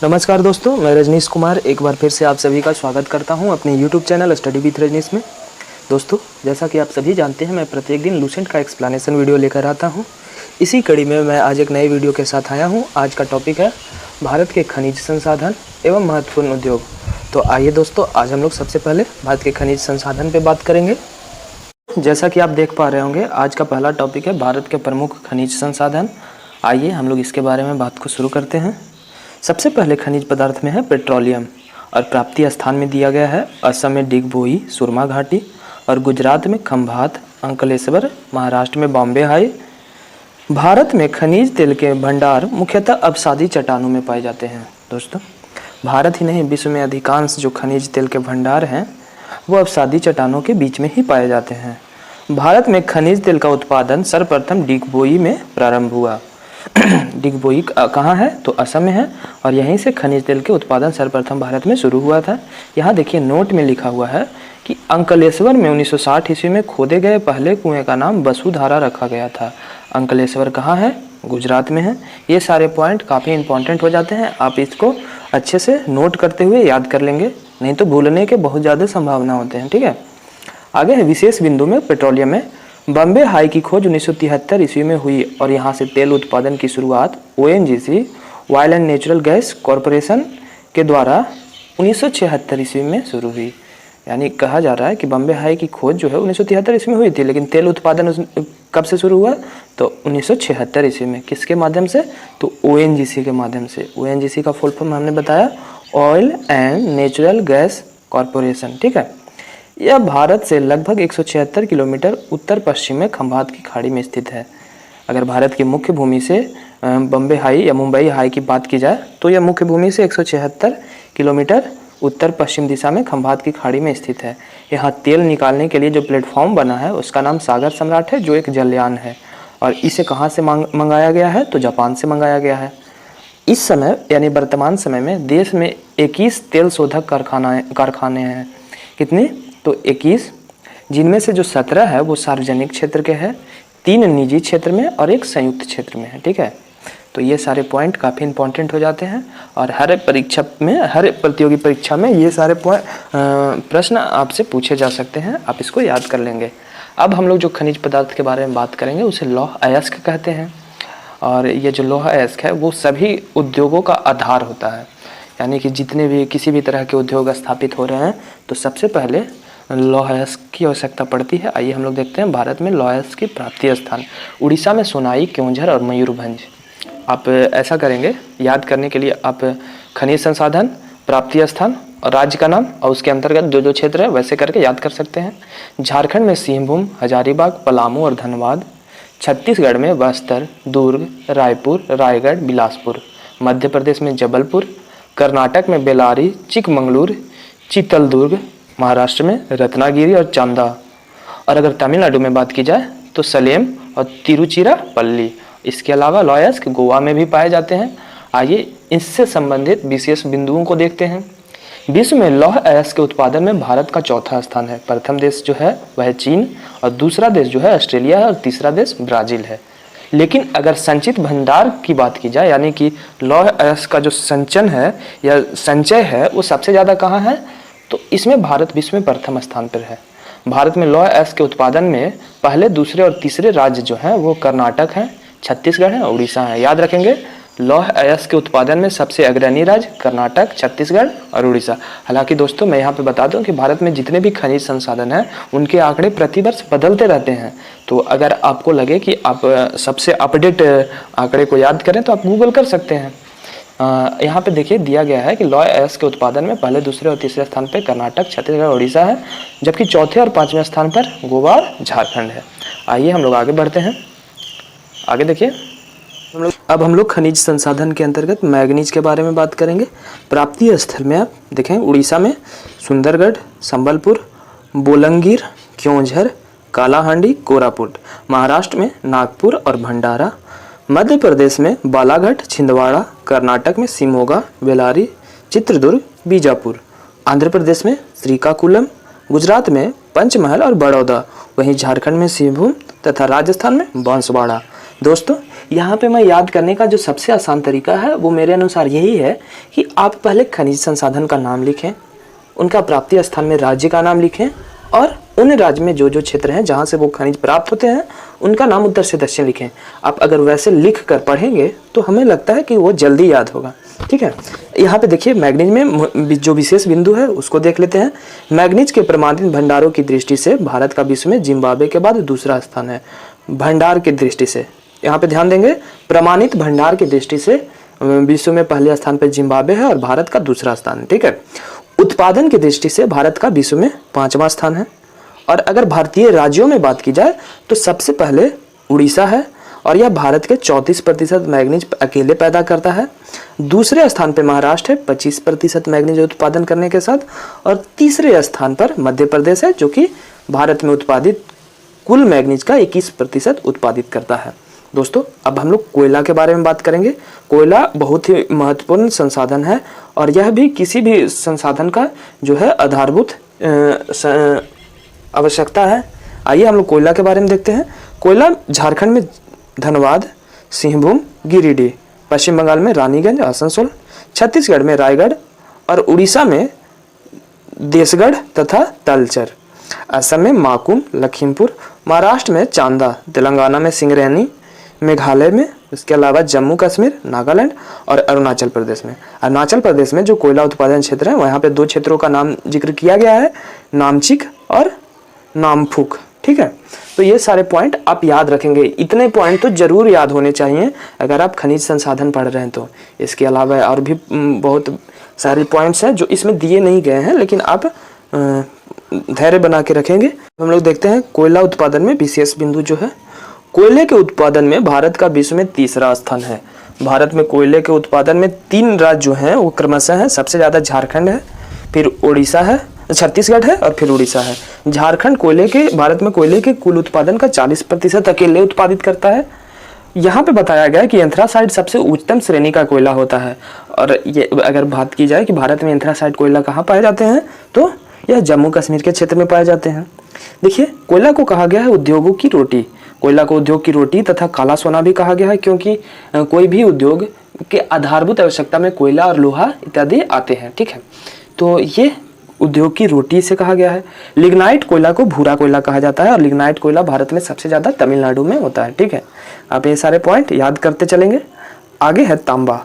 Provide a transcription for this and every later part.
नमस्कार दोस्तों, मैं रजनीश कुमार एक बार फिर से आप सभी का स्वागत करता हूं अपने YouTube channel study with Rajneesh में। दोस्तों, जैसा कि आप सभी जानते हैं, मैं प्रत्येक दिन लूसेंट का एक्सप्लेनेशन वीडियो लेकर आता हूं। इसी कड़ी में मैं आज एक नए वीडियो के साथ आया हूं। आज का टॉपिक है भारत के खनिज संसाधन एवं महत्वपूर्ण उद्योग। तो आइए दोस्तों, आज हम लोग सबसे पहले भारत के खनिज संसाधन पर बात करेंगे। जैसा कि आप देख पा रहे होंगे, आज का पहला टॉपिक है भारत के प्रमुख खनिज संसाधन। आइए हम लोग इसके बारे में बात को शुरू करते हैं। सबसे पहले खनिज पदार्थ में है पेट्रोलियम, और प्राप्ति स्थान में दिया गया है असम में डिगबोई सुरमा घाटी, और गुजरात में खंभात अंकलेश्वर, महाराष्ट्र में बॉम्बे हाई। भारत में खनिज तेल के भंडार मुख्यतः अवसादी चट्टानों में पाए जाते हैं। दोस्तों, भारत ही नहीं, विश्व में अधिकांश जो खनिज तेल के भंडार हैं वो अवसादी चट्टानों के बीच में ही पाए जाते हैं। भारत में खनिज तेल का उत्पादन सर्वप्रथम डिगबोई में प्रारंभ हुआ। डिगबोई कहाँ है? तो असम में है, और यहीं से खनिज तेल के उत्पादन सर्वप्रथम भारत में शुरू हुआ था। यहाँ देखिए नोट में लिखा हुआ है कि अंकलेश्वर में 1960 ईस्वी में खोदे गए पहले कुएं का नाम वसुधारा रखा गया था। अंकलेश्वर कहाँ है? गुजरात में है। ये सारे पॉइंट काफ़ी इंपॉर्टेंट हो जाते हैं, आप इसको अच्छे से नोट करते हुए याद कर लेंगे, नहीं तो भूलने के बहुत ज़्यादा संभावना होते हैं। ठीक है, आगे है विशेष बिंदु में पेट्रोलियम में बॉम्बे हाई की खोज 1973 ईस्वी में हुई, और यहाँ से तेल उत्पादन की शुरुआत ONGC oil and natural gas corporation के द्वारा 1976 ईस्वी में शुरू हुई। यानी कहा जा रहा है कि बॉम्बे हाई की खोज जो है 1973 ईस्वी में हुई थी, लेकिन तेल उत्पादन कब से शुरू हुआ? तो 1976 ईस्वी में। किसके माध्यम से? तो ONGC के माध्यम से। ONGC का फुल फॉर्म हमने बताया, oil and natural gas corporation. ठीक है, यह भारत से लगभग 176 किलोमीटर उत्तर पश्चिम में खंभात की खाड़ी में स्थित है। अगर भारत की मुख्य भूमि से बॉम्बे हाई या मुंबई हाई की बात की जाए तो यह मुख्य भूमि से 176 किलोमीटर उत्तर पश्चिम दिशा में खंभात की खाड़ी में स्थित है। यहाँ तेल निकालने के लिए जो प्लेटफॉर्म बना है उसका नाम सागर सम्राट है, जो एक जलयान है, और इसे कहाँ से मंगाया गया है? तो जापान से मंगाया गया है। इस समय यानी वर्तमान समय में देश में 21 तेल शोधक कारखाने हैं। कितने? तो 21, जिनमें से जो 17 है वो सार्वजनिक क्षेत्र के हैं, 3 निजी क्षेत्र में और 1 संयुक्त क्षेत्र में है। ठीक है, तो ये सारे पॉइंट काफ़ी इंपॉर्टेंट हो जाते हैं, और हर परीक्षा में, हर प्रतियोगी परीक्षा में ये सारे प्रश्न आपसे पूछे जा सकते हैं, आप इसको याद कर लेंगे। अब हम लोग जो खनिज पदार्थ के बारे में बात करेंगे उसे लौह अयस्क कहते हैं, और ये जो लौह अयस्क है वो सभी उद्योगों का आधार होता है। यानी कि जितने भी किसी भी तरह के उद्योग स्थापित हो रहे हैं तो सबसे पहले लौह अयस्क की आवश्यकता पड़ती है। आइए हम लोग देखते हैं भारत में लौह अयस्क की प्राप्ति स्थान। उड़ीसा में सोनाई, केओंझर और मयूरभंज। आप ऐसा करेंगे, याद करने के लिए आप खनिज संसाधन, प्राप्ति स्थान और राज्य का नाम और उसके अंतर्गत जो जो क्षेत्र है वैसे करके याद कर सकते हैं। झारखंड में सिंहभूम, हजारीबाग, पलामू और धनबाद। छत्तीसगढ़ में बस्तर, दुर्ग, रायपुर, रायगढ़, बिलासपुर। मध्य प्रदेश में जबलपुर। कर्नाटक में बेलारी, चिकमंगलूर, चित्तलदुर्ग। महाराष्ट्र में रत्नागिरी और चांदा। और अगर तमिलनाडु में बात की जाए तो सलेम और तिरुचिरापल्ली। इसके अलावा लौह अयस्क गोवा में भी पाए जाते हैं। आइए इससे संबंधित विशेष बिंदुओं को देखते हैं। विश्व में लौह अयस्क के उत्पादन में भारत का चौथा स्थान है। प्रथम देश जो है वह चीन, और दूसरा देश जो है ऑस्ट्रेलिया है, और तीसरा देश ब्राज़ील है। लेकिन अगर संचित भंडार की बात की जाए, यानी कि लौह अयस्क का जो संचयन है या संचय है वो सबसे ज़्यादा कहाँ है? तो इसमें भारत विश्व में प्रथम स्थान पर है। भारत में लौह अयस्क के उत्पादन में पहले, दूसरे और तीसरे राज्य जो हैं वो कर्नाटक हैं, छत्तीसगढ़ है और उड़ीसा है। याद रखेंगे, लौह अयस्क के उत्पादन में सबसे अग्रणी राज्य कर्नाटक, छत्तीसगढ़ और उड़ीसा। हालांकि दोस्तों मैं यहाँ पे बता दूं कि भारत में जितने भी खनिज संसाधन हैं उनके आंकड़े प्रतिवर्ष बदलते रहते हैं। तो अगर आपको लगे कि आप सबसे अपडेट आंकड़े को याद करें तो आप गूगल कर सकते हैं। यहाँ पे देखिए दिया गया है कि लौह अयस्क के उत्पादन में पहले, दूसरे और तीसरे स्थान पर कर्नाटक, छत्तीसगढ़ और उड़ीसा है, जबकि चौथे और पाँचवें स्थान पर गोवा और झारखंड है। आइए हम लोग आगे बढ़ते हैं। आगे देखिए, अब हम लोग खनिज संसाधन के अंतर्गत मैग्नीज के बारे में बात करेंगे। प्राप्ति स्थल में आप देखें, उड़ीसा में सुंदरगढ़, संबलपुर, बोलंगीर, क्योंझर, कालाहांडी, कोरापुट। महाराष्ट्र में नागपुर और भंडारा। मध्य प्रदेश में बालाघाट, छिंदवाड़ा। कर्नाटक में शिमोगा, बेलारी, चित्रदुर्ग, बीजापुर। आंध्र प्रदेश में श्रीकाकुलम। गुजरात में पंचमहल और बड़ौदा। वहीं झारखंड में सिंहभूम तथा राजस्थान में बांसवाड़ा। दोस्तों यहाँ पे मैं याद करने का जो सबसे आसान तरीका है वो मेरे अनुसार यही है कि आप पहले खनिज संसाधन का नाम लिखें, उनका प्राप्ति स्थान में राज्य का नाम लिखें और उन राज्य में जो जो क्षेत्र हैं जहाँ से वो खनिज प्राप्त होते हैं उनका नाम उत्तर से दक्षिण लिखें। आप अगर वैसे लिख कर पढ़ेंगे तो हमें लगता है कि वो जल्दी याद होगा। ठीक है, यहाँ पे देखिए मैग्नीज में जो विशेष बिंदु है उसको देख लेते हैं। मैग्नीज के प्रमाणित भंडारों की दृष्टि से भारत का विश्व में जिम्बाब्वे के बाद दूसरा स्थान है। भंडार की दृष्टि से यहाँ पे ध्यान देंगे, प्रमाणित भंडार की दृष्टि से विश्व में पहले स्थान पर जिम्बाब्वे है और भारत का दूसरा स्थान है। ठीक है, उत्पादन की दृष्टि से भारत का विश्व में 5वां स्थान है। और अगर भारतीय राज्यों में बात की जाए तो सबसे पहले उड़ीसा है और यह भारत के 34% मैग्नीज अकेले पैदा करता है। दूसरे स्थान पर महाराष्ट्र है 25% मैग्नीज उत्पादन करने के साथ, और तीसरे स्थान पर मध्य प्रदेश है जो कि भारत में उत्पादित कुल मैग्नीज का 21% उत्पादित करता है। दोस्तों अब हम लोग कोयला के बारे में बात करेंगे। कोयला बहुत ही महत्वपूर्ण संसाधन है और यह भी किसी भी संसाधन का जो है आधारभूत आवश्यकता है। आइए हम लोग कोयला के बारे में देखते हैं। कोयला झारखंड में धनबाद, सिंहभूम, गिरिडीह, पश्चिम बंगाल में रानीगंज, आसनसोल, छत्तीसगढ़ में रायगढ़ और उड़ीसा में देसगढ़ तथा तलचर, असम में माकुम, लखीमपुर, महाराष्ट्र में चांदा, तेलंगाना में सिंगरैनी, मेघालय में, इसके अलावा जम्मू कश्मीर, नागालैंड और अरुणाचल प्रदेश में। अरुणाचल प्रदेश में जो कोयला उत्पादन क्षेत्र है वहाँ पे 2 क्षेत्रों का नाम जिक्र किया गया है, नामचिक और नामफुक। ठीक है, तो ये सारे पॉइंट आप याद रखेंगे। इतने पॉइंट तो जरूर याद होने चाहिए अगर आप खनिज संसाधन पढ़ रहे हैं तो। इसके अलावा और भी बहुत सारे पॉइंट्स हैं जो इसमें दिए नहीं गए हैं, लेकिन आप धैर्य बना के रखेंगे। हम लोग देखते हैं कोयला उत्पादन में विशेष बिंदु जो है। कोयले के उत्पादन में भारत का विश्व में 3रा स्थान है। भारत में कोयले के उत्पादन में 3 राज्य जो हैं वो क्रमशः हैं। सबसे ज़्यादा झारखंड है, फिर उड़ीसा है, छत्तीसगढ़ है और फिर उड़ीसा है। झारखंड भारत में कोयले के कुल उत्पादन का 40% अकेले उत्पादित करता है। यहाँ पे बताया गया है कि एंथ्रासाइट सबसे उच्चतम श्रेणी का कोयला होता है। और ये अगर बात की जाए कि भारत में एंथ्रासाइट कोयला कहाँ पाए जाते हैं तो यह जम्मू कश्मीर के क्षेत्र में पाए जाते हैं। देखिए कोयला को कहा गया है उद्योगों की रोटी। कोयला को उद्योग की रोटी तथा काला सोना भी कहा गया है, क्योंकि कोई भी उद्योग के आधारभूत आवश्यकता में कोयला और लोहा इत्यादि आते हैं। ठीक है, तो ये उद्योग की रोटी से कहा गया है। लिग्नाइट कोयला को भूरा कोयला कहा जाता है और लिग्नाइट कोयला भारत में सबसे ज़्यादा तमिलनाडु में होता है। ठीक है, आप ये सारे पॉइंट याद करते चलेंगे। आगे है तांबा।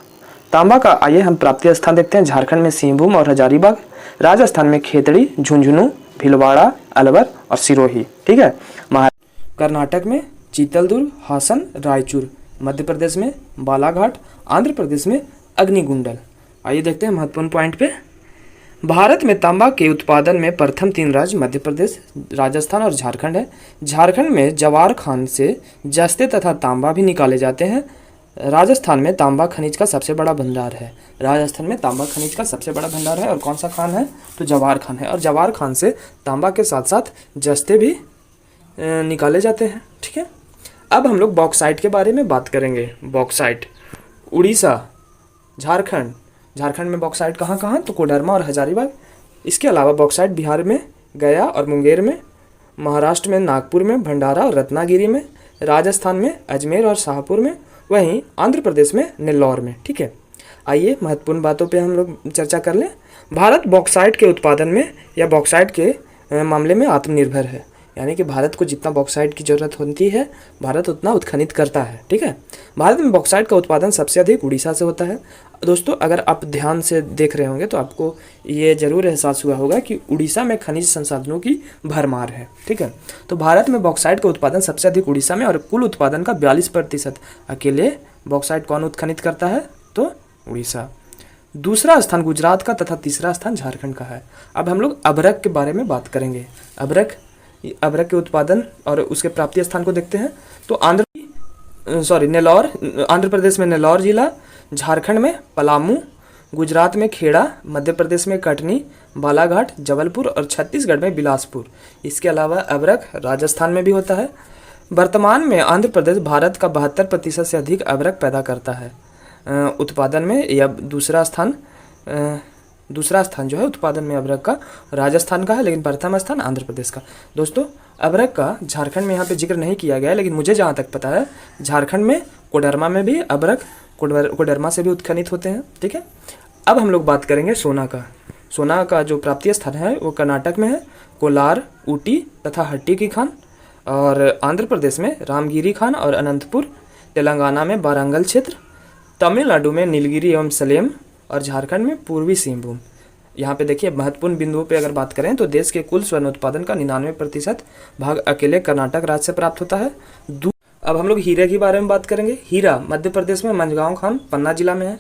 तांबा का आइए हम प्राप्ति स्थान देखते हैं। झारखंड में सिंहभूम और हजारीबाग, राजस्थान में खेतड़ी, झुंझुनू, भीलवाड़ा, अलवर और सिरोही। ठीक है, कर्नाटक में चीतलदुर्ग, हासन, रायचूर, मध्य प्रदेश में बालाघाट, आंध्र प्रदेश में अग्निकुंडल। आइए देखते हैं महत्वपूर्ण पॉइंट पे। भारत में तांबा के उत्पादन में प्रथम 3 राज्य मध्य प्रदेश, राजस्थान और झारखंड है। झारखंड में जवार खान से जस्ते तथा तांबा भी निकाले जाते हैं। राजस्थान में तांबा खनिज का सबसे बड़ा भंडार है। राजस्थान में तांबा खनिज का सबसे बड़ा भंडार है और कौन सा खान है तो जवार खान है। और जवार खान से तांबा के साथ साथ जस्ते भी निकाले जाते हैं। ठीक है, अब हम लोग बॉक्साइट के बारे में बात करेंगे। बॉक्साइट उड़ीसा, झारखंड में बॉक्साइट कहाँ कहाँ तो कोडरमा और हजारीबाग। इसके अलावा बॉक्साइट बिहार में गया और मुंगेर में, महाराष्ट्र में नागपुर में, भंडारा और रत्नागिरी में, राजस्थान में अजमेर और शाहपुर में, वहीं आंध्र प्रदेश में नेल्लौर में। ठीक है, आइए महत्वपूर्ण बातों पे हम लोग चर्चा कर लें। भारत बॉक्साइट के उत्पादन में या बॉक्साइट के मामले में आत्मनिर्भर है, यानी कि भारत को जितना बॉक्साइट की ज़रूरत होती है भारत उतना उत्खनित करता है। ठीक है, भारत में बॉक्साइट का उत्पादन सबसे अधिक उड़ीसा से होता है। दोस्तों अगर आप ध्यान से देख रहे होंगे तो आपको ये जरूर एहसास हुआ होगा कि उड़ीसा में खनिज संसाधनों की भरमार है। ठीक है, तो भारत में बॉक्साइट का उत्पादन सबसे अधिक उड़ीसा में और कुल उत्पादन का 42% अकेले बॉक्साइट कौन उत्खनित करता है तो उड़ीसा। दूसरा स्थान गुजरात का तथा तीसरा स्थान झारखंड का है। अब हम लोग अभ्रक के बारे में बात करेंगे। अभ्रक के उत्पादन और उसके प्राप्ति स्थान को देखते हैं तो नेल्लौर, आंध्र प्रदेश में नेल्लौर जिला, झारखंड में पलामू, गुजरात में खेड़ा, मध्य प्रदेश में कटनी, बालाघाट, जबलपुर और छत्तीसगढ़ में बिलासपुर। इसके अलावा अभ्रक राजस्थान में भी होता है। वर्तमान में आंध्र प्रदेश भारत का 72% से अधिक अभ्रक पैदा करता है। उत्पादन में यह दूसरा स्थान दूसरा स्थान जो है उत्पादन में अबरक का राजस्थान का है, लेकिन प्रथम स्थान आंध्र प्रदेश का। दोस्तों अबरक का झारखंड में यहाँ पे जिक्र नहीं किया गया है, लेकिन मुझे जहाँ तक पता है झारखंड में कोडरमा में भी अबरक कोडरमा से भी उत्खनित होते हैं। ठीक है, अब हम लोग बात करेंगे सोना का। सोना का जो प्राप्तीय स्थान है वो कर्नाटक में है, कोलार, ऊटी तथा हट्टी की खान, और आंध्र प्रदेश में रामगिरी खान और अनंतपुर, तेलंगाना में वारंगल क्षेत्र, तमिलनाडु में नीलगिरी एवं सलेम, और झारखंड में पूर्वी सिंहभूम। यहाँ पे देखिए महत्वपूर्ण बिंदुओं पे अगर बात करें तो देश के कुल स्वर्ण उत्पादन का 99% भाग अकेले कर्नाटक राज्य से प्राप्त होता है। अब हम लोग हीरे के बारे में बात करेंगे। हीरा मध्य प्रदेश में मंझगांव खान पन्ना जिला में है।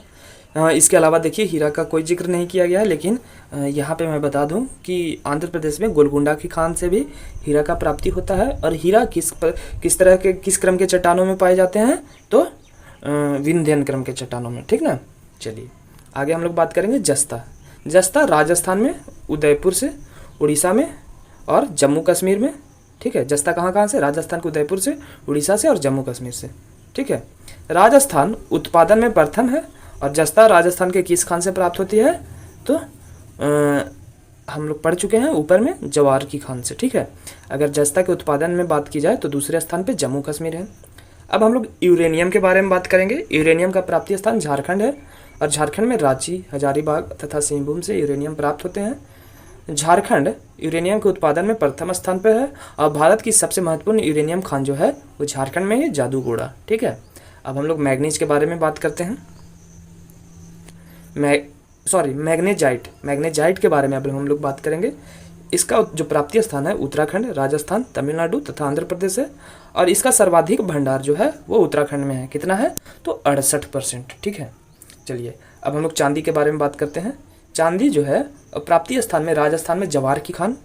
इसके अलावा देखिए हीरा का कोई जिक्र नहीं किया गया है, लेकिन यहाँ पे मैं बता दूं कि आंध्र प्रदेश में गोलकुंडा की खान से भी हीरा का प्राप्ति होता है। और हीरा किस तरह के किस क्रम के चट्टानों में पाए जाते हैं, तो विंध्यन क्रम के चट्टानों में। ठीक ना, चलिए आगे हम लोग बात करेंगे जस्ता। जस्ता राजस्थान में उदयपुर से, उड़ीसा में और जम्मू कश्मीर में। ठीक है, जस्ता कहाँ से? राजस्थान के उदयपुर से, उड़ीसा से और जम्मू कश्मीर से। ठीक है, राजस्थान उत्पादन में प्रथम है। और जस्ता राजस्थान के किस खान से प्राप्त होती है, तो हम लोग पढ़ चुके हैं ऊपर में, जवार की खान से। ठीक है, अगर जस्ता के उत्पादन में बात की जाए तो दूसरे स्थान पे जम्मू कश्मीर है। अब हम लोग यूरेनियम के बारे में बात करेंगे। यूरेनियम का प्राप्तीय स्थान झारखंड है, और झारखंड में रांची, हजारीबाग तथा सिंहभूम से यूरेनियम प्राप्त होते हैं। झारखंड यूरेनियम के उत्पादन में प्रथम स्थान पर है, और भारत की सबसे महत्वपूर्ण यूरेनियम खान जो है वो झारखंड में ही जादूगोड़ा। ठीक है, अब हम लोग मैग्नीज के बारे में बात करते हैं। मैग्नेजाइट के बारे में अब हम लोग बात करेंगे। इसका जो प्राप्तीय स्थान है उत्तराखंड, राजस्थान, तमिलनाडु तथा आंध्र प्रदेश है, और इसका सर्वाधिक भंडार जो है वो उत्तराखंड में है। कितना है, तो 68%। ठीक है, चलिए अब हम लोग चांदी के बारे में बात करते हैं। चांदी जो है प्राप्तीय स्थान में राजस्थान में जवार की खान,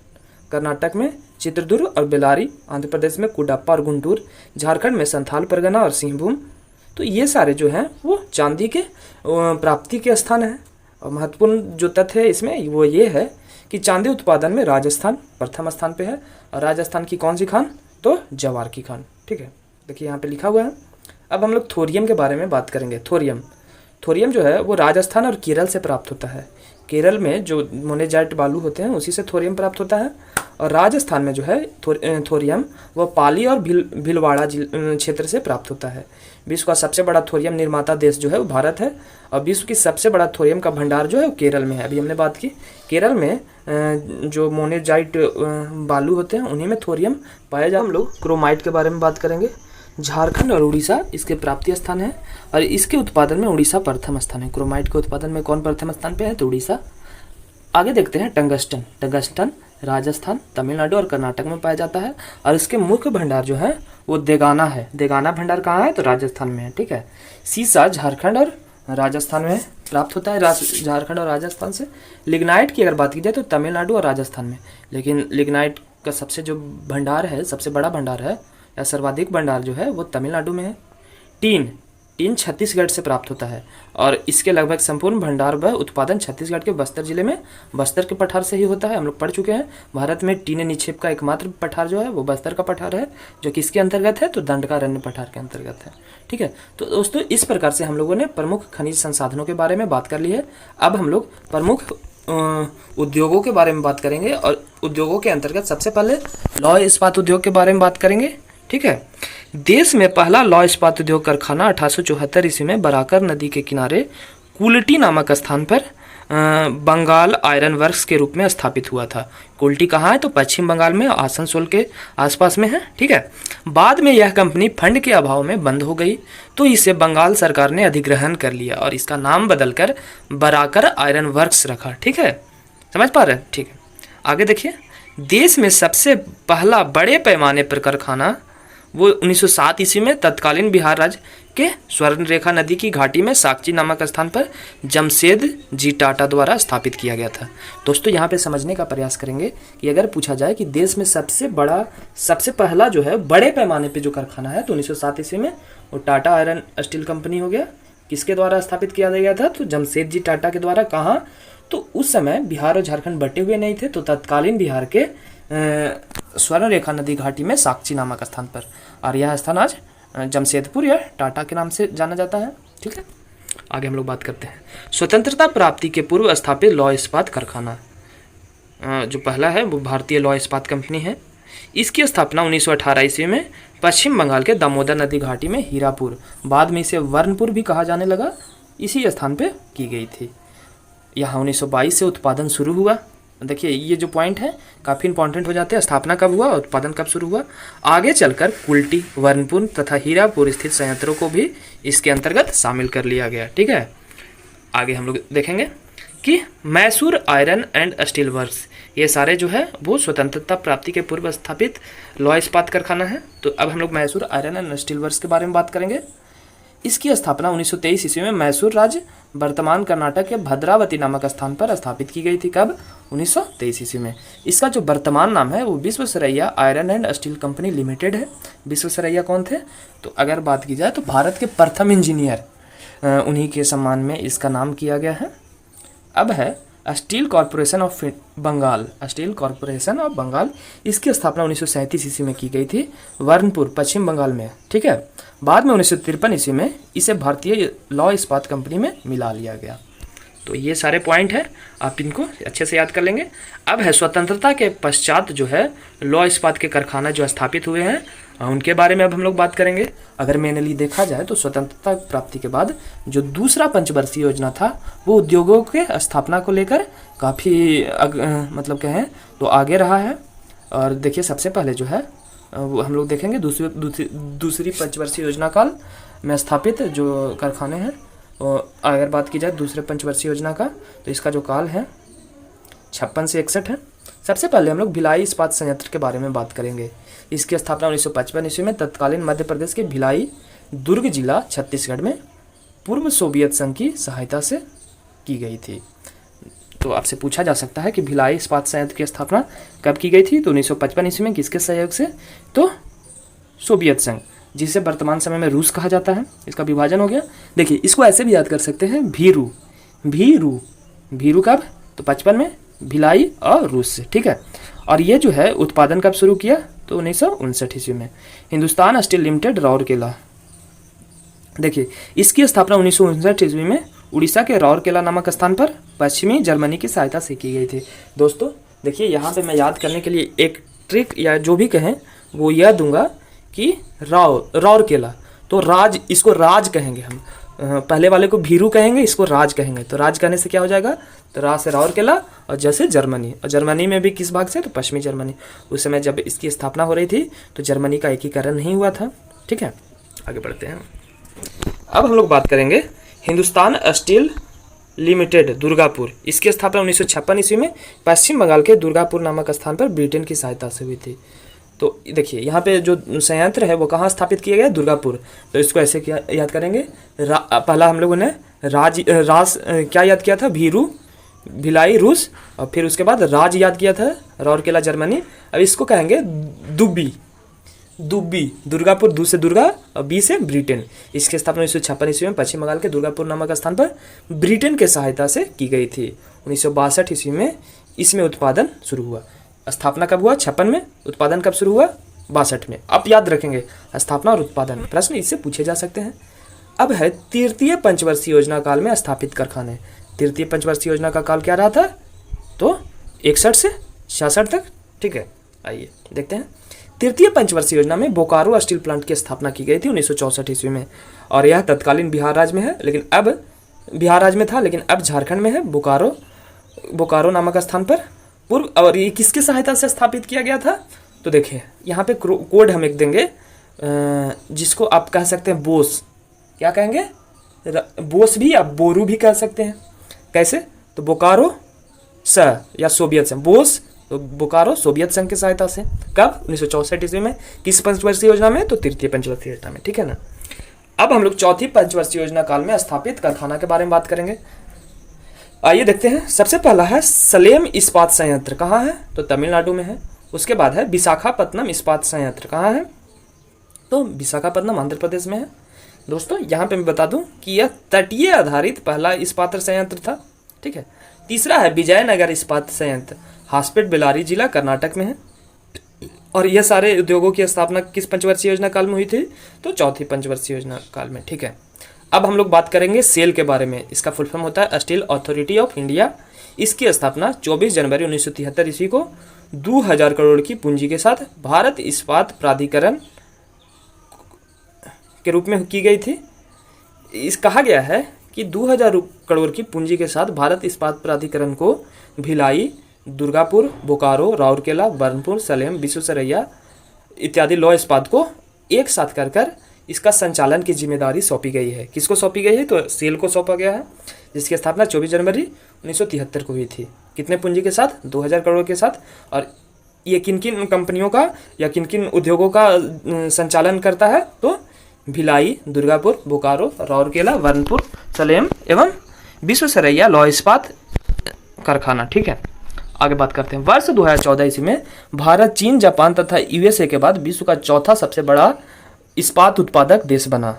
कर्नाटक में चित्रदुर्ग और बेलारी, आंध्र प्रदेश में कुडप्पा और गुंटूर, झारखंड में संथाल परगना और सिंहभूम। तो ये सारे जो हैं वो चांदी के प्राप्ति के स्थान हैं। और महत्वपूर्ण जो तथ्य है इसमें वो ये है कि चांदी उत्पादन में राजस्थान प्रथम स्थान पे है, और राजस्थान की कौन सी खान, तो जवार की खान। ठीक है, देखिए यहाँ पे लिखा हुआ है। अब हम लोग थोरियम के बारे में बात करेंगे। थोरियम जो है वो राजस्थान और केरल से प्राप्त होता है। केरल में जो मोनेजाइट बालू होते हैं उसी से थोरियम प्राप्त होता है, और राजस्थान में जो है थोरियम वो पाली और भीलवाड़ा क्षेत्र से प्राप्त होता है। विश्व का सबसे बड़ा थोरियम निर्माता देश जो है वो भारत है, और विश्व की सबसे बड़ा थोरियम का भंडार जो है वो केरल में है। अभी हमने बात की केरल में जो मोनेजाइट बालू होते हैं उन्हीं में थोरियम पाया जाता है। हम लोग क्रोमाइट के बारे में बात करेंगे। झारखंड और उड़ीसा इसके प्राप्तीय स्थान है, और इसके उत्पादन में उड़ीसा प्रथम स्थान है। क्रोमाइट के उत्पादन में कौन प्रथम स्थान पे है, तो उड़ीसा। आगे देखते हैं टंगस्टन राजस्थान, तमिलनाडु और कर्नाटक में पाया जाता है, और इसके मुख्य भंडार जो है वो देगाना है। देगाना भंडार कहाँ है, तो राजस्थान में है। ठीक है, सीसा झारखंड और राजस्थान में प्राप्त होता है, झारखंड और राजस्थान से। लिग्नाइट की अगर बात की जाए तो तमिलनाडु और राजस्थान में, लेकिन लिग्नाइट का सबसे जो भंडार है, सबसे बड़ा भंडार है या सर्वाधिक भंडार जो है वो तमिलनाडु में है। टीन छत्तीसगढ़ से प्राप्त होता है, और इसके लगभग संपूर्ण भंडार व उत्पादन छत्तीसगढ़ के बस्तर जिले में बस्तर के पठार से ही होता है। हम लोग पढ़ चुके हैं भारत में टीन निक्षेप का एकमात्र पठार जो है वो बस्तर का पठार है, जो किसके अंतर्गत है, तो दंडकारण्य पठार के अंतर्गत है। ठीक है, तो दोस्तों इस प्रकार से हम लोगों ने प्रमुख खनिज संसाधनों के बारे में बात कर ली है। अब हम लोग प्रमुख उद्योगों के बारे में बात करेंगे, और उद्योगों के अंतर्गत सबसे पहले लौह इस्पात उद्योग के बारे में बात करेंगे। ठीक है, देश में पहला लौह इस्पात उद्योग कारखाना 1874 ईस्वी में बराकर नदी के किनारे कुल्टी नामक स्थान पर बंगाल आयरन वर्क्स के रूप में स्थापित हुआ था। कुल्टी कहाँ है, तो पश्चिम बंगाल में आसनसोल के आसपास में है। ठीक है, बाद में यह कंपनी फंड के अभाव में बंद हो गई, तो इसे बंगाल सरकार ने अधिग्रहण कर लिया और इसका नाम बदलकर बराकर आयरन वर्क्स रखा। ठीक है, समझ पा रहे हैं। ठीक है, आगे देखिए, देश में सबसे पहला बड़े पैमाने पर कारखाना वो 1907 ईस्वी में तत्कालीन बिहार राज्य के स्वर्ण रेखा नदी की घाटी में साकची नामक स्थान पर जमशेद जी टाटा द्वारा स्थापित किया गया था। दोस्तों यहाँ पे समझने का प्रयास करेंगे कि अगर पूछा जाए कि देश में सबसे पहला जो है बड़े पैमाने पे जो कारखाना है, तो 1907 ईस्वी में वो टाटा आयरन स्टील कंपनी हो गया। किसके द्वारा स्थापित किया गया था, तो जमशेद जी टाटा के द्वारा। कहाँ, तो उस समय बिहार और झारखंड बटे हुए नहीं थे, तो तत्कालीन बिहार के स्वर्ण रेखा नदी घाटी में साकची नामक स्थान पर, और यह स्थान आज जमशेदपुर या टाटा के नाम से जाना जाता है। ठीक है, आगे हम लोग बात करते हैं स्वतंत्रता प्राप्ति के पूर्व स्थापित लौह इस्पात कारखाना। जो पहला है वो भारतीय लौह इस्पात कंपनी है। इसकी स्थापना 1918 ईस्वी में पश्चिम बंगाल के दामोदर नदी घाटी में हीरापुर, बाद में इसे वर्णपुर भी कहा जाने लगा, इसी स्थान पे की गई थी। यहाँ 1922 से उत्पादन शुरू हुआ। देखिए ये जो पॉइंट है काफ़ी इंपॉर्टेंट हो जाते हैं। स्थापना कब हुआ, उत्पादन कब शुरू हुआ। आगे चलकर कुल्टी, वर्णपुर तथा हीरापुर स्थित संयंत्रों को भी इसके अंतर्गत शामिल कर लिया गया। ठीक है, आगे हम लोग देखेंगे कि Mysore iron and steel works, ये सारे जो है वो स्वतंत्रता प्राप्ति के पूर्व स्थापित लौह इस्पात कारखाना है। तो अब हम लोग Mysore iron and steel works के बारे में बात करेंगे। इसकी स्थापना 1923 ईस्वी में मैसूर राज्य वर्तमान कर्नाटक के भद्रावती नामक स्थान पर स्थापित की गई थी। कब, 1923 ईस्वी में। इसका जो वर्तमान नाम है वो Visvesvaraya iron and steel company limited है। विश्वेश्वरैया कौन थे, तो अगर बात की जाए तो भारत के प्रथम इंजीनियर, उन्हीं के सम्मान में इसका नाम किया गया है। अब है steel corporation of Bengal, steel corporation of Bengal. इसकी स्थापना 1937 ईस्वी में की गई थी वर्णपुर, पश्चिम बंगाल में। ठीक है, बाद में 1953 ईस्वी में इसे भारतीय लौह इस्पात कंपनी में मिला लिया गया। तो ये सारे पॉइंट हैं, आप इनको अच्छे से याद कर लेंगे। अब है स्वतंत्रता के पश्चात जो है लौह इस्पात के कारखाना जो स्थापित हुए हैं उनके बारे में अब हम लोग बात करेंगे। अगर मेनली देखा जाए तो स्वतंत्रता प्राप्ति के बाद जो दूसरा पंचवर्षीय योजना था वो उद्योगों के स्थापना को लेकर काफ़ी मतलब कहें तो आगे रहा है। और देखिए सबसे पहले जो है वो हम लोग देखेंगे दूसरी पंचवर्षीय योजना काल में स्थापित जो कारखाने हैं। अगर बात की जाए दूसरे पंचवर्षीय योजना का तो इसका जो काल है 56 से 61 है। सबसे पहले हम लोग भिलाई इस्पात संयंत्र के बारे में बात करेंगे। इसकी स्थापना 1955 ईस्वी में तत्कालीन मध्य प्रदेश के भिलाई दुर्ग जिला छत्तीसगढ़ में पूर्व सोवियत संघ की सहायता से की गई थी। तो आपसे पूछा जा सकता है कि भिलाई इस्पात संयंत्र की स्थापना कब की गई थी, तो 1955 ईस्वी में। किसके सहयोग से, तो सोवियत संघ, जिसे वर्तमान समय में रूस कहा जाता है। इसका विभाजन हो गया। देखिए इसको ऐसे भी याद कर सकते हैं, भीरू भीरू भीरू कब, तो 55 में, भिलाई और रूस से। ठीक है, और ये जो है उत्पादन कब शुरू किया, तो 1959 ईस्वी में। हिंदुस्तान स्टील लिमिटेड राउरकेला, देखिए इसकी स्थापना 1959 ईस्वी में उड़ीसा के राउरकेला नामक स्थान पर पश्चिमी जर्मनी की सहायता से की गई थी। दोस्तों देखिए यहाँ पे मैं याद करने के लिए एक ट्रिक या जो भी कहें वो यह दूंगा कि राउरकेला, तो राज, इसको राज कहेंगे हम। पहले वाले को भीरू कहेंगे, इसको राज कहेंगे। तो राज कहने से क्या हो जाएगा, तो राज से राउरकेला और जैसे जर्मनी, और जर्मनी में भी किस भाग से, तो पश्चिमी जर्मनी। उस समय जब इसकी स्थापना हो रही थी तो जर्मनी का एकीकरण नहीं हुआ था। ठीक है, आगे बढ़ते हैं। अब हम लोग बात करेंगे हिंदुस्तान स्टील लिमिटेड दुर्गापुर। इसकी स्थापना 1956 ईस्वी में पश्चिम बंगाल के दुर्गापुर नामक स्थान पर ब्रिटेन की सहायता से हुई थी। तो देखिए यहाँ पे जो संयंत्र है वो कहाँ स्थापित किया गया, दुर्गापुर। तो इसको ऐसे क्या याद करेंगे, पहला हम लोगों ने राज क्या याद किया था, भीरू भिलाई रूस, और फिर उसके बाद राज याद किया था राउरकेला जर्मनी। अब इसको कहेंगे दुब्बी, दुब्बी, दुर्गापुर, दू से दुर्गा और बी से ब्रिटेन। इसकी स्थापना 1956 ईस्वी में पश्चिम बंगाल के दुर्गापुर नामक स्थान पर ब्रिटेन के सहायता से की गई थी। 1962 ईस्वी में इसमें उत्पादन शुरू हुआ। स्थापना कब हुआ, 56 में। उत्पादन कब शुरू हुआ, 62 में। अब याद रखेंगे स्थापना और उत्पादन, प्रश्न इससे पूछे जा सकते हैं। अब है तृतीय पंचवर्षीय योजना काल में स्थापित कारखाने। तृतीय पंचवर्षीय योजना का काल क्या रहा था, तो 61 से 66 तक। ठीक है, आइए देखते हैं। तृतीय पंचवर्षीय योजना में बोकारो स्टील प्लांट की स्थापना की गई थी 1964 ईस्वी में, और यह तत्कालीन बिहार राज्य में है, लेकिन अब बिहार राज्य में था लेकिन अब झारखंड में है, बोकारो नामक स्थान पर पूर्व। और ये किसकी सहायता से स्थापित किया गया था, तो देखिए यहाँ पे कोड हम एक देंगे जिसको आप कह सकते हैं बोस, क्या कहेंगे, बोस भी या बोरू भी कह सकते हैं। कैसे, तो बोकारो स या सोवियत संघ, बोस तो बोकारो सोवियत संघ की सहायता से। कब, 1964 ईस्वी में। किस पंचवर्षीय योजना में, तो तृतीय पंचवर्षीय योजना में। ठीक है ना। अब हम लोग चौथी पंचवर्षीय योजना काल में स्थापित कारखाना के बारे में बात करेंगे। आइए देखते हैं। सबसे पहला है सलेम इस्पात संयंत्र, कहाँ है, तो तमिलनाडु में है। उसके बाद है विशाखापत्तनम इस्पात संयंत्र, कहाँ है, तो विशाखापत्तनम आंध्र प्रदेश में है। दोस्तों यहाँ पे मैं बता दूं कि यह तटीय आधारित पहला इस्पात संयंत्र था। ठीक है। तीसरा है विजयनगर इस्पात संयंत्र, हासपेट बेल्लारी जिला कर्नाटक में है, और यह सारे उद्योगों की स्थापना किस पंचवर्षीय योजना काल में हुई थी, तो चौथी पंचवर्षीय योजना काल में। ठीक है। अब हम लोग बात करेंगे सेल के बारे में। इसका फुल फॉर्म होता है स्टील अथॉरिटी ऑफ इंडिया। इसकी स्थापना 24 जनवरी 1973 ईस्वी को 2000 करोड़ की पूंजी के साथ भारत इस्पात प्राधिकरण के रूप में की गई थी। इस कहा गया है कि 2000 करोड़ की पूंजी के साथ भारत इस्पात प्राधिकरण को भिलाई, दुर्गापुर, बोकारो, राउरकेला, बर्नपुर, सलेम, विश्वेश्वरैया इत्यादि लौह इस्पात को एक साथ कर इसका संचालन की जिम्मेदारी सौंपी गई है। किसको सौंपी गई है? तो सेल को सौंपा गया है, जिसकी स्थापना 24 जनवरी 1973 को हुई थी। कितने पूंजी के साथ? 2000 करोड़ के साथ। और ये किन किन कंपनियों का या किन किन उद्योगों का संचालन करता है? तो भिलाई, दुर्गापुर, बोकारो, राउरकेला, बर्नपुर, सलेम एवं विश्वेश्वरैया लौह इस्पात कारखाना। ठीक है, आगे बात करते हैं। वर्ष 2014 ईस्वी में भारत, चीन, जापान तथा यूएसए के बाद विश्व का चौथा सबसे बड़ा इस्पात उत्पादक देश बना।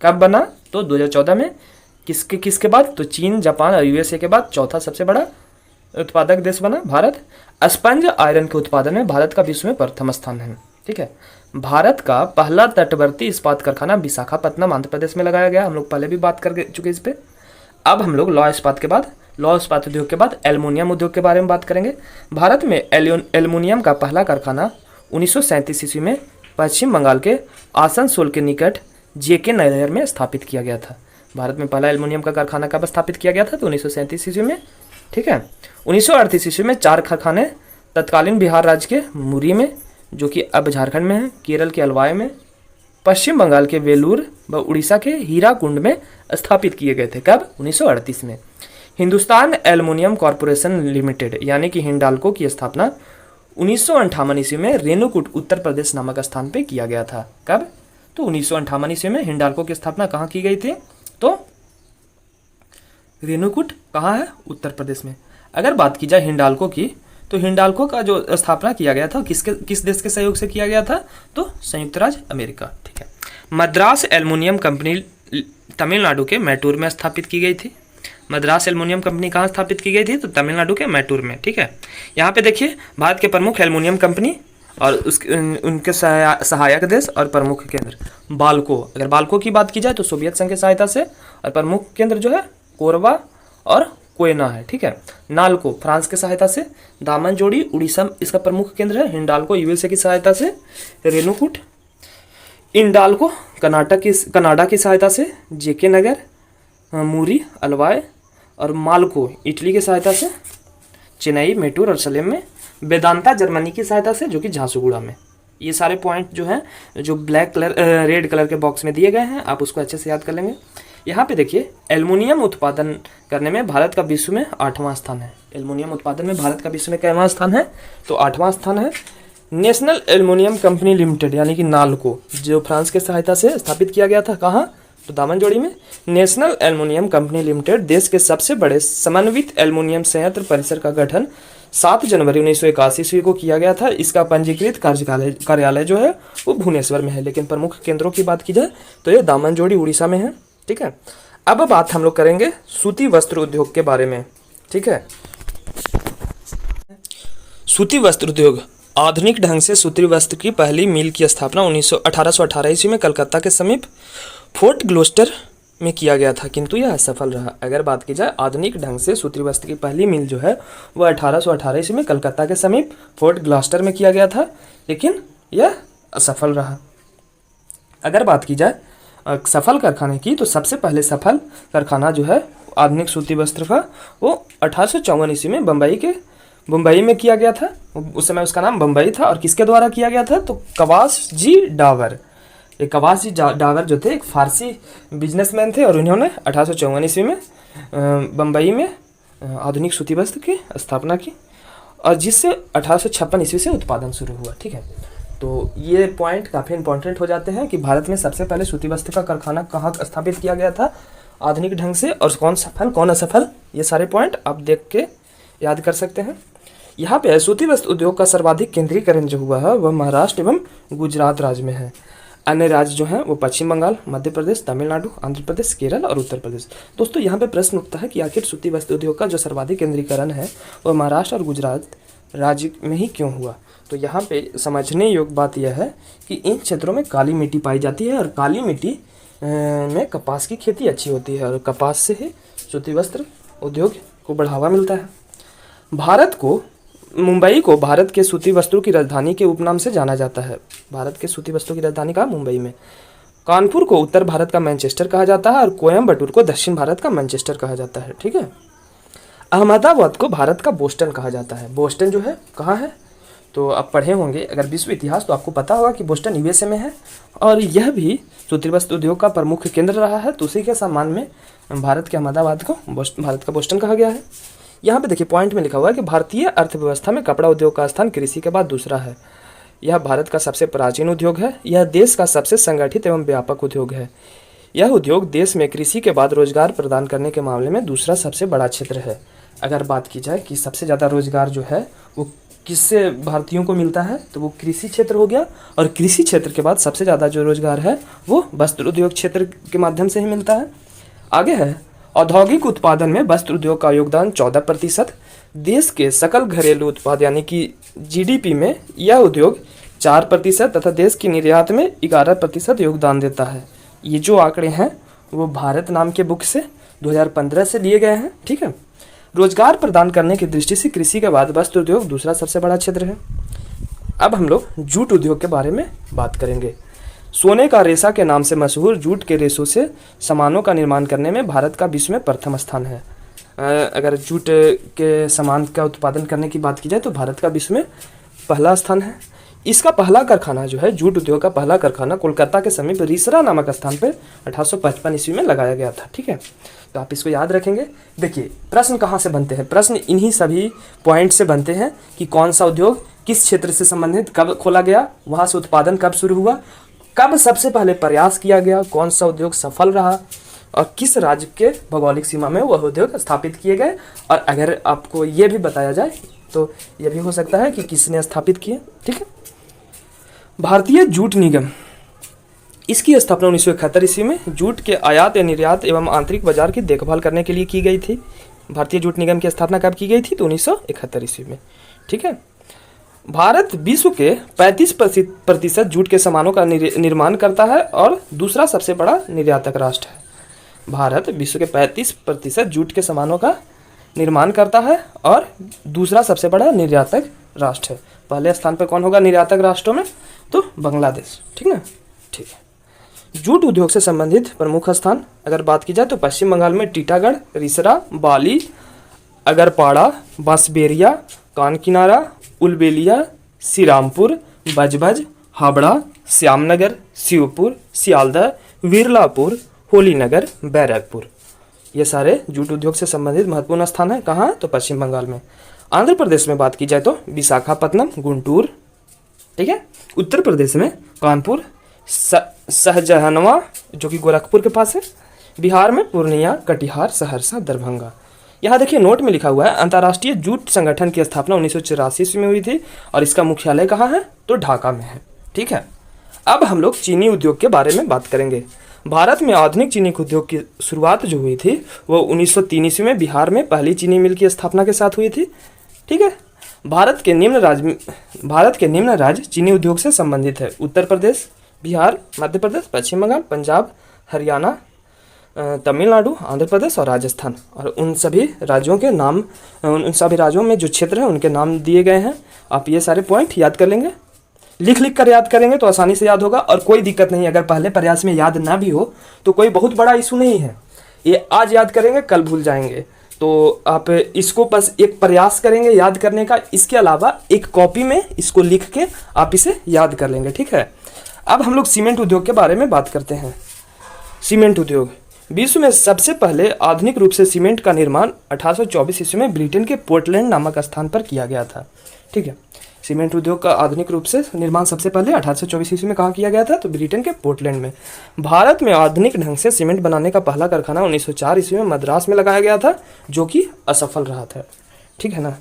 कब बना? तो 2014 में। किसके बाद? तो चीन, जापान और यूएसए के बाद चौथा सबसे बड़ा उत्पादक देश बना भारत। स्पंज आयरन के उत्पादन में भारत का विश्व में प्रथम स्थान है। ठीक है, भारत का पहला तटवर्ती इस्पात कारखाना विशाखापत्तनम आंध्र प्रदेश में लगाया गया। हम लोग पहले भी बात कर चुके इस पे। अब हम लोग लौह इस्पात के बाद, लौह इस्पात उद्योग के बाद एल्युमिनियम उद्योग के बारे में बात करेंगे। भारत में एल्युमिनियम का पहला कारखाना 1937 ईस्वी में पश्चिम बंगाल के आसनसोल के निकट जेके नगर में स्थापित किया गया था। भारत में पहला एल्युमिनियम का कारखाना कब स्थापित किया गया था? तो 1937 ईस्वी में। ठीक है, 1938 ईस्वी में 4 कारखाने तत्कालीन बिहार राज्य के मुरी में, जो कि अब झारखंड में है, केरल के अलवाय में, पश्चिम बंगाल के वेलूर व उड़ीसा के हीराकुंड में स्थापित किए गए थे। कब? 1938 में। हिंदुस्तान एल्युमिनियम कॉरपोरेशन लिमिटेड यानी कि हिंडाल्को की स्थापना 1958 ईस्वी में रेणुकूट उत्तर प्रदेश नामक स्थान पे किया गया था। कब? तो 1958 ईस्वी में हिंडाल्को की स्थापना कहाँ की गई थी? तो रेणुकूट कहाँ है? उत्तर प्रदेश में। अगर बात की जाए हिंडाल्को की, तो हिंडाल्को का जो स्थापना किया गया था किस देश के सहयोग से किया गया था? तो संयुक्त राज्य अमेरिका। ठीक है, मद्रास एल्युमिनियम कंपनी तमिलनाडु के मैटूर में स्थापित की गई थी। मद्रास एल्युमिनियम कंपनी कहाँ स्थापित की गई थी? तो तमिलनाडु के मैटूर में। ठीक है, यहाँ पे देखिए भारत के प्रमुख एल्युमिनियम कंपनी और उनके सहायक देश और प्रमुख केंद्र। बाल्को, अगर बाल्को की बात की जाए तो सोवियत संघ की सहायता से, और प्रमुख केंद्र जो है कोरबा और कोयना है। ठीक है, नाल्को फ्रांस की सहायता से, दामनजोड़ी उड़ीसा इसका प्रमुख केंद्र है, हिंडाल्को यूएसए की सहायता से, रेणुकूट इंडाल्को कनाडा की सहायता से, जेके नगर, मुरी, अलवाय और माल्को इटली की सहायता से, चेन्नई, मेटूर और सलेम में, वेदांता जर्मनी की सहायता से, जो कि झांसुगुड़ा में। ये सारे पॉइंट जो हैं, जो ब्लैक कलर रेड कलर के बॉक्स में दिए गए हैं, आप उसको अच्छे से याद कर लेंगे। यहाँ पे देखिए एल्युमिनियम उत्पादन करने में भारत का विश्व में 8वां स्थान है। एल्युमिनियम उत्पादन में भारत का विश्व में कितवां स्थान है? तो 8वां स्थान है। नेशनल एल्युमिनियम कंपनी लिमिटेड यानी कि नाल्को, जो फ्रांस के सहायता से स्थापित किया गया था, कहाँ? तो दामनजोड़ी में। नेशनल एल्युमिनियम कंपनी लिमिटेड देश के सबसे बड़े समन्वित एल्युमिनियम संयंत्र परिसर का गठन 7 जनवरी 1981 ईस्वी को किया गया था। इसका पंजीकृत कार्यालय जो है वो भुवनेश्वर में है, लेकिन प्रमुख केंद्रों की बात की जाए तो ये दामनजोड़ी उड़ीसा में है। ठीक है, अब बात हम लोग करेंगे सूती वस्त्र उद्योग के बारे में। ठीक है, सूती वस्त्र उद्योग आधुनिक ढंग से सूती वस्त्र की पहली मिल की स्थापना 1818 ईस्वी में कलकत्ता के समीप फोर्ट ग्लोस्टर में किया गया था, किंतु यह असफल रहा। अगर बात की जाए आधुनिक ढंग से सूती वस्त्र की पहली मिल जो है वह 1818 ईस्वी में कलकत्ता के समीप फोर्ट ग्लोस्टर में किया गया था, लेकिन यह असफल रहा। अगर बात की जाए सफल कारखाने की, तो सबसे पहले सफल कारखाना जो है आधुनिक सूती वस्त्र का वो 1854 ईस्वी में बम्बई में किया गया था। उस समय उसका नाम बम्बई था। और किसके द्वारा किया गया था? तो कवास जी डावर। एक कवास जी डावर जो थे एक फारसी बिजनेसमैन थे, और उन्होंने 1854 ईस्वी में बम्बई में आधुनिक सूती वस्त्र की स्थापना की, और जिससे 1856 ईस्वी से उत्पादन शुरू हुआ। ठीक है, तो ये पॉइंट काफ़ी इंपॉर्टेंट हो जाते हैं कि भारत में सबसे पहले सूती वस्त्र का कारखाना कहाँ स्थापित किया गया था आधुनिक ढंग से, और कौन सफल कौन असफल, ये सारे पॉइंट आप देख के याद कर सकते हैं। यहाँ पे सूती वस्त्र उद्योग का सर्वाधिक केंद्रीकरण जो हुआ है वह महाराष्ट्र एवं गुजरात राज्य में है। अन्य राज्य जो हैं वो पश्चिम बंगाल, मध्य प्रदेश, तमिलनाडु, आंध्र प्रदेश, केरल और उत्तर प्रदेश। दोस्तों यहाँ पे प्रश्न उठता है कि आखिर सूती वस्त्र उद्योग का जो सर्वाधिक केंद्रीकरण है वह महाराष्ट्र और गुजरात राज्य में ही क्यों हुआ? तो यहाँ पे समझने योग्य बात यह है कि इन क्षेत्रों में काली मिट्टी पाई जाती है, और काली मिट्टी में कपास की खेती अच्छी होती है और कपास से ही सूती वस्त्र उद्योग को बढ़ावा मिलता है। मुंबई को भारत के सूती वस्त्रों की राजधानी के उपनाम से जाना जाता है। भारत के सूती वस्त्रों की राजधानी कहाँ? मुंबई में। कानपुर को उत्तर भारत का मैनचेस्टर कहा जाता है और कोयम्बटूर को दक्षिण भारत का मैनचेस्टर कहा जाता है। ठीक है। अहमदाबाद को भारत का बोस्टन कहा जाता है। बोस्टन जो है कहाँ है? तो आप पढ़े होंगे अगर विश्व इतिहास तो आपको पता होगा कि बोस्टन यूएसए में है और यह भी सूती वस्त्र उद्योग का प्रमुख केंद्र रहा है। तो उसी के सम्मान में भारत के अहमदाबाद को भारत का बोस्टन कहा गया है। यहाँ पे देखिए पॉइंट में लिखा हुआ है कि भारतीय अर्थव्यवस्था में कपड़ा उद्योग का स्थान कृषि के बाद दूसरा है। यह भारत का सबसे प्राचीन उद्योग है। यह देश का सबसे संगठित एवं व्यापक उद्योग है। यह उद्योग देश में कृषि के बाद रोजगार प्रदान करने के मामले में दूसरा सबसे बड़ा क्षेत्र है। अगर बात की जाए कि सबसे ज़्यादा रोजगार जो है वो किससे भारतीयों को मिलता है तो वो कृषि क्षेत्र हो गया और कृषि क्षेत्र के बाद सबसे ज़्यादा जो रोजगार है वो वस्त्र उद्योग क्षेत्र के माध्यम से ही मिलता है। आगे है औद्योगिक उत्पादन में वस्त्र उद्योग का योगदान 14%। देश के सकल घरेलू उत्पाद यानी कि जीडीपी में यह उद्योग 4% तथा देश की निर्यात में 11% योगदान देता है। ये जो आंकड़े हैं वो भारत नाम के बुक से 2015 से लिए गए हैं। ठीक है। रोजगार प्रदान करने की दृष्टि से कृषि के बाद वस्त्र उद्योग दूसरा सबसे बड़ा क्षेत्र है। अब हम लोग जूट उद्योग के बारे में बात करेंगे। सोने का रेशा के नाम से मशहूर जूट के रेशों से सामानों का निर्माण करने में भारत का विश्व में प्रथम स्थान है। अगर जूट के सामान का उत्पादन करने की बात की जाए तो भारत का विश्व में पहला स्थान है। इसका पहला कारखाना जो है जूट उद्योग का पहला कारखाना कोलकाता के समीप रिसरा नामक स्थान पर 1855 ईस्वी में लगाया गया था। ठीक है। तो आप इसको याद रखेंगे। देखिए प्रश्न कहाँ से बनते हैं? प्रश्न इन्हीं सभी पॉइंट से बनते हैं कि कौन सा उद्योग किस क्षेत्र से संबंधित, कब खोला गया, वहाँ से उत्पादन कब शुरू हुआ, कब सबसे पहले प्रयास किया गया, कौन सा उद्योग सफल रहा और किस राज्य के भौगोलिक सीमा में वह उद्योग स्थापित किए गए। और अगर आपको ये भी बताया जाए तो यह भी हो सकता है कि किसने स्थापित किए। ठीक है। भारतीय जूट निगम, इसकी स्थापना 1971 ईस्वी में जूट के आयात या निर्यात एवं आंतरिक बाजार की देखभाल करने के लिए की गई थी। भारतीय जूट निगम की स्थापना कब की गई थी? तो 1971 ईस्वी में। ठीक है। भारत विश्व के 35% जूट के सामानों का निर्माण करता है और दूसरा सबसे बड़ा निर्यातक राष्ट्र है। भारत विश्व के 35% जूट के सामानों का निर्माण करता है और दूसरा सबसे बड़ा निर्यातक राष्ट्र है। पहले स्थान पर कौन होगा निर्यातक राष्ट्रों में? तो बांग्लादेश। ठीक ना। ठीक है। जूट उद्योग से संबंधित प्रमुख स्थान अगर बात की जाए तो पश्चिम बंगाल में टीटागढ़, रिसरा, बाली, अगरपाड़ा, बांसबेरिया, कानकिनारा, उलबेलिया, श्रीरामपुर, बजबज, हावड़ा, श्यामनगर, शिवपुर, सियालदह, विरलापुर, होलीनगर, बैरकपुर, ये सारे जूट उद्योग से संबंधित महत्वपूर्ण स्थान है। कहाँ? तो पश्चिम बंगाल में। आंध्र प्रदेश में बात की जाए तो विशाखापत्तनम, गुंटूर। ठीक है। उत्तर प्रदेश में कानपुर, सहजनवा जो कि गोरखपुर के पास है। बिहार में पूर्णिया, कटिहार, सहरसा, दरभंगा। यहाँ देखिए नोट में लिखा हुआ है अंतर्राष्ट्रीय जूट संगठन की स्थापना 1984 ईस्वी में हुई थी और इसका मुख्यालय कहाँ है? तो ढाका में है। ठीक है। अब हम लोग चीनी उद्योग के बारे में बात करेंगे। भारत में आधुनिक चीनी उद्योग की शुरुआत जो हुई थी वो 1903 ईस्वी में बिहार में पहली चीनी मिल की स्थापना के साथ हुई थी। ठीक है। भारत के निम्न राज्य चीनी उद्योग से संबंधित है। उत्तर प्रदेश, बिहार, मध्य प्रदेश, पश्चिम बंगाल, पंजाब, हरियाणा, तमिलनाडु, आंध्र प्रदेश और राजस्थान। और उन सभी राज्यों के नाम, उन सभी राज्यों में जो क्षेत्र है उनके नाम दिए गए हैं। आप ये सारे पॉइंट याद कर लेंगे। लिख कर याद करेंगे तो आसानी से याद होगा और कोई दिक्कत नहीं। अगर पहले प्रयास में याद ना भी हो तो कोई बहुत बड़ा इशू नहीं है। ये आज याद करेंगे कल भूल जाएंगे। तो आप इसको बस एक प्रयास करेंगे याद करने का। इसके अलावा एक कॉपी में इसको लिख के आप इसे याद कर लेंगे। ठीक है। अब हम लोग सीमेंट उद्योग के बारे में बात करते हैं। सीमेंट उद्योग विश्व में सबसे पहले आधुनिक रूप से सीमेंट का निर्माण 1824 ईस्वी में ब्रिटेन के पोर्टलैंड नामक स्थान पर किया गया था। ठीक है। सीमेंट उद्योग का आधुनिक रूप से निर्माण सबसे पहले 1824 ईस्वी में कहाँ किया गया था? तो ब्रिटेन के पोर्टलैंड में। भारत में आधुनिक ढंग से सीमेंट बनाने का पहला कारखाना 1904 ईस्वी में मद्रास में लगाया गया था जो कि असफल रहा था। ठीक है ना।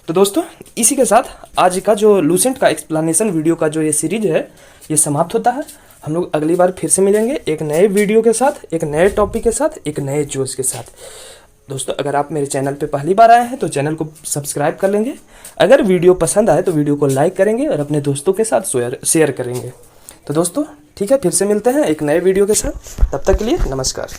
तो दोस्तों इसी के साथ आज का जो लूसेंट का एक्सप्लेनेशन वीडियो का जो ये सीरीज है ये समाप्त होता है। हम लोग अगली बार फिर से मिलेंगे एक नए वीडियो के साथ, एक नए टॉपिक के साथ, एक नए जोश के साथ। दोस्तों अगर आप मेरे चैनल पे पहली बार आए हैं तो चैनल को सब्सक्राइब कर लेंगे। अगर वीडियो पसंद आए तो वीडियो को लाइक करेंगे और अपने दोस्तों के साथ शेयर करेंगे। तो दोस्तों ठीक ठीक है, फिर से मिलते हैं एक नए वीडियो के साथ। तब तक के लिए नमस्कार।